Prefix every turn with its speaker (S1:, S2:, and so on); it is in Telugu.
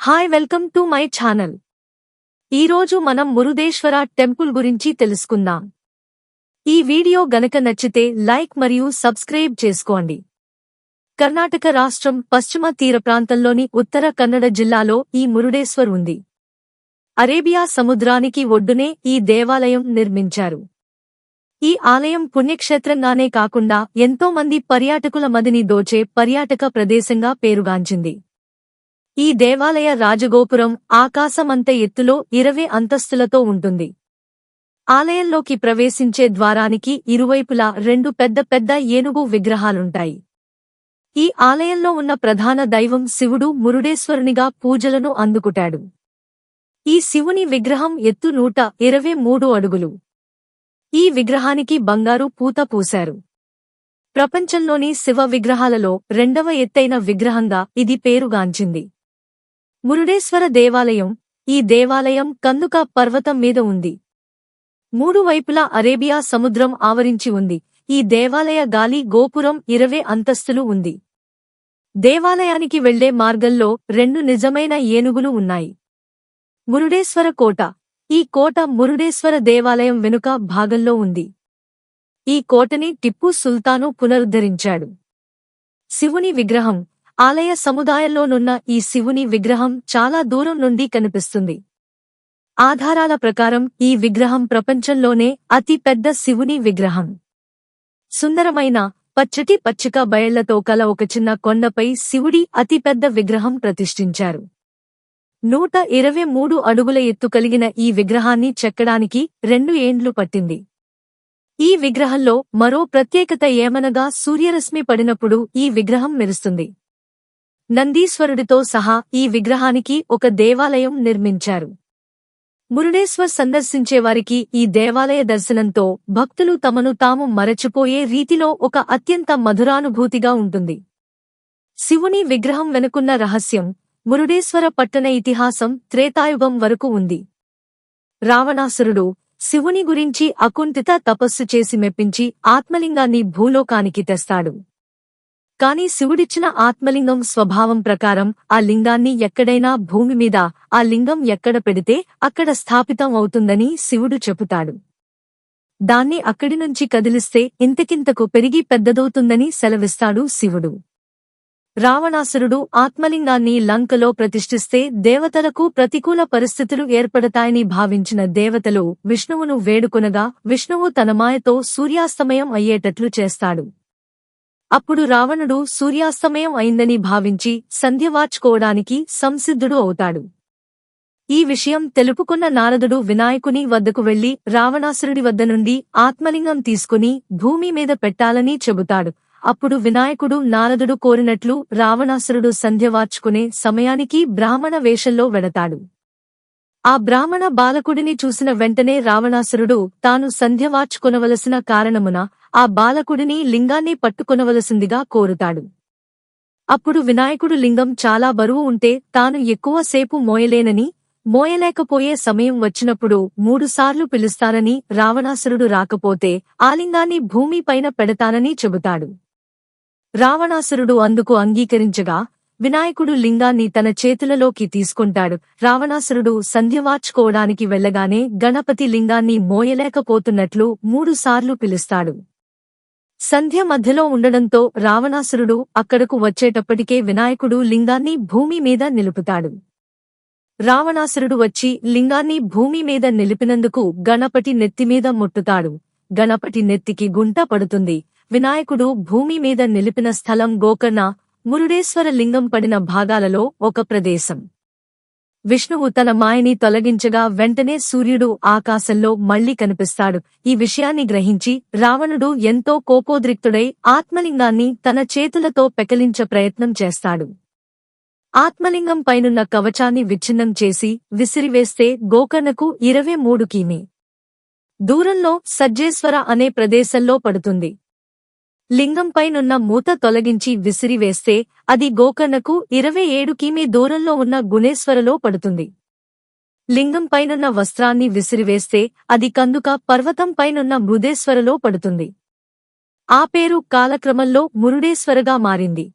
S1: Hi welcome to my channel. ఈరోజు మనం మురుదేశ్వర టెంపుల్ గురించి తెలుసుకుందాం. ఈ వీడియో గనక నచ్చితే లైక్ మరియు సబ్స్క్రైబ్ చేసుకోండి. కర్ణాటక రాష్ట్రం పశ్చిమ తీర ప్రాంతంలోని ఉత్తర కన్నడ జిల్లాలో ఈ మురుడేశ్వర్ ఉంది. అరేబియా సముద్రానికి ఒడ్డునే ఈ దేవాలయం నిర్మించారు. ఈ ఆలయం పుణ్యక్షేత్రంగానే కాకుండా ఎంతో మంది పర్యాటకుల మదిని దోచే పర్యాటక ప్రదేశంగా పేరుగాంచింది. ఈ దేవాలయ రాజగోపురం ఆకాశమంత ఎత్తులో 20 అంతస్తులతో ఉంటుంది. ఆలయంలోకి ప్రవేశించే ద్వారానికి ఇరువైపులా 2 పెద్ద పెద్ద ఏనుగు విగ్రహాలుంటాయి. ఈ ఆలయంలో ఉన్న ప్రధాన దైవం శివుడు మురుడేశ్వరునిగా పూజలను అందుకుటాడు. ఈ శివుని విగ్రహం ఎత్తు 123 అడుగులు. ఈ విగ్రహానికి బంగారు పూత పూశారు. ప్రపంచంలోని శివ విగ్రహాలలో 2వ ఎత్తైన విగ్రహంగా ఇది పేరుగాంచింది. మురుడేశ్వర దేవాలయం. ఈ దేవాలయం కందుక పర్వతం మీద ఉంది. 3 వైపులా అరేబియా సముద్రం ఆవరించి ఉంది. ఈ దేవాలయ గాలి గోపురం 20 అంతస్తులు ఉంది. దేవాలయానికి వెళ్లే మార్గంలో 2 నిజమైన ఏనుగులు ఉన్నాయి. మురుడేశ్వర కోట. ఈ కోట మురుడేశ్వర దేవాలయం వెనుక భాగంలో ఉంది. ఈ కోటని టిప్పు సుల్తాను పునరుద్ధరించాడు. శివుని విగ్రహం. ఆలయ సముదాయంలోనున్న ఈ శివుని విగ్రహం చాలా దూరం నుండి కనిపిస్తుంది. ఆధారాల ప్రకారం ఈ విగ్రహం ప్రపంచంలోనే అతి పెద్ద శివుని విగ్రహం. సుందరమైన పచ్చటి పచ్చిక బయళ్లతో కల ఒక చిన్న కొండపై శివుడి అతిపెద్ద విగ్రహం ప్రతిష్ఠించారు. 123 అడుగుల ఎత్తు కలిగిన ఈ విగ్రహాన్ని చెక్కడానికి 2 ఏండ్లు పట్టింది. ఈ విగ్రహంలో మరో ప్రత్యేకత ఏమనగా సూర్యరశ్మి పడినప్పుడు ఈ విగ్రహం మెరుస్తుంది. నందీశ్వరుడితో సహా ఈ విగ్రహానికి ఒక దేవాలయం నిర్మించారు. మురుడేశ్వర్ సందర్శించేవారికి ఈ దేవాలయ దర్శనంతో భక్తులు తమను తాము మరచిపోయే రీతిలో ఒక అత్యంత మధురానుభూతిగా ఉంటుంది. శివుని విగ్రహం వెనుకున్న రహస్యం. మురుడేశ్వర పట్టణ ఇతిహాసం త్రేతాయుగం వరకు ఉంది. రావణాసురుడు శివుని గురించి అకుంఠిత తపస్సు చేసి మెప్పించి ఆత్మలింగాన్ని భూలోకానికి తెస్తాడు. కాని శివుడిచ్చిన ఆత్మలింగం స్వభావం ప్రకారం ఆ లింగాన్ని ఎక్కడైనా భూమి మీద ఆ లింగం ఎక్కడ పెడితే అక్కడ స్థాపితం అవుతుందని శివుడు చెబుతాడు. దాన్ని అక్కడి నుంచి కదిలిస్తే ఇంతకింతకు పెరిగి పెద్దదవుతుందని సెలవిస్తాడు శివుడు. రావణాసురుడు ఆత్మలింగాన్ని లంకలో ప్రతిష్ఠిస్తే దేవతలకు ప్రతికూల పరిస్థితులు ఏర్పడతాయని భావించిన దేవతలు విష్ణువును వేడుకొనగా విష్ణువు తన మాయతో సూర్యాస్తమయం అయ్యేటట్లు చేస్తాడు. అప్పుడు రావణుడు సూర్యాస్తమయం అయిందని భావించి సంధ్యవార్చుకోవడానికి సంసిద్ధుడు అవుతాడు. ఈ విషయం తెలుపుకున్న నారదుడు వినాయకుని వద్దకు వెళ్లి రావణాసురుడి వద్ద నుండి ఆత్మలింగం తీసుకుని భూమి మీద పెట్టాలని చెబుతాడు. అప్పుడు వినాయకుడు నారదుడు కోరినట్లు రావణాసురుడు సంధ్యవార్చుకునే సమయానికి బ్రాహ్మణ వేషంలో వెడతాడు. ఆ బ్రాహ్మణ బాలకుడిని చూసిన వెంటనే రావణాసురుడు తాను సంధ్యవార్చుకొనవలసిన కారణమున ఆ బాలకుడిని లింగాన్ని పట్టుకొనవలసిందిగా కోరుతాడు. అప్పుడు వినాయకుడు లింగం చాలా బరువు ఉంటే తాను ఎక్కువసేపు మోయలేనని, మోయలేకపోయే సమయం వచ్చినప్పుడు 3 సార్లు పిలుస్తానని, రావణాసురుడు రాకపోతే ఆ లింగాన్ని భూమిపైన పెడతానని చెబుతాడు. రావణాసురుడు అందుకు అంగీకరించగా వినాయకుడు లింగాన్ని తన చేతులలోకి తీసుకుంటాడు. రావణాసురుడు సంధ్యవార్చుకోవడానికి వెళ్లగానే గణపతి లింగాన్ని మోయలేకపోతున్నట్లు 3 సార్లు పిలుస్తాడు. సంధ్య మధ్యలో ఉండడంతో రావణాసురుడు అక్కడకు వచ్చేటప్పటికే వినాయకుడు లింగాన్ని భూమి మీద నిలుపుతాడు. రావణాసురుడు వచ్చి లింగాన్ని భూమి మీద నిలిపినందుకు గణపతి నెత్తిమీద ముట్టుతాడు. గణపతి నెత్తికి గుంట పడుతుంది. వినాయకుడు భూమి మీద నిలిపిన స్థలం గోకర్ణ, మురుడేశ్వర లింగం పడిన భాగాలలో ఒక ప్రదేశం. విష్ణువు తన మాయని తొలగించగా వెంటనే సూర్యుడు ఆకాశంలో మళ్లీ కనిపిస్తాడు. ఈ విషయాన్ని గ్రహించి రావణుడు ఎంతో కోపోద్రిక్తుడై ఆత్మలింగాన్ని తన చేతులతో పెకలించ ప్రయత్నం చేస్తాడు. ఆత్మలింగం పైనున్న కవచాన్ని విచ్ఛిన్నం చేసి విసిరివేస్తే గోకర్ణకు 23 కిమీ దూరంలో సజ్జేశ్వర అనే ప్రదేశంలో పడుతుంది. లింగంపైనున్న మూత తొలగించి విసిరివేస్తే అది గోకర్ణకు 27 కిమీ దూరంలో ఉన్న గుణేశ్వరలో పడుతుంది. లింగంపైనున్న వస్త్రాన్ని విసిరివేస్తే అది కందుక పర్వతంపైనున్న మృదేశ్వరలో పడుతుంది. ఆ పేరు కాలక్రమంలో మురుడేశ్వరగా మారింది.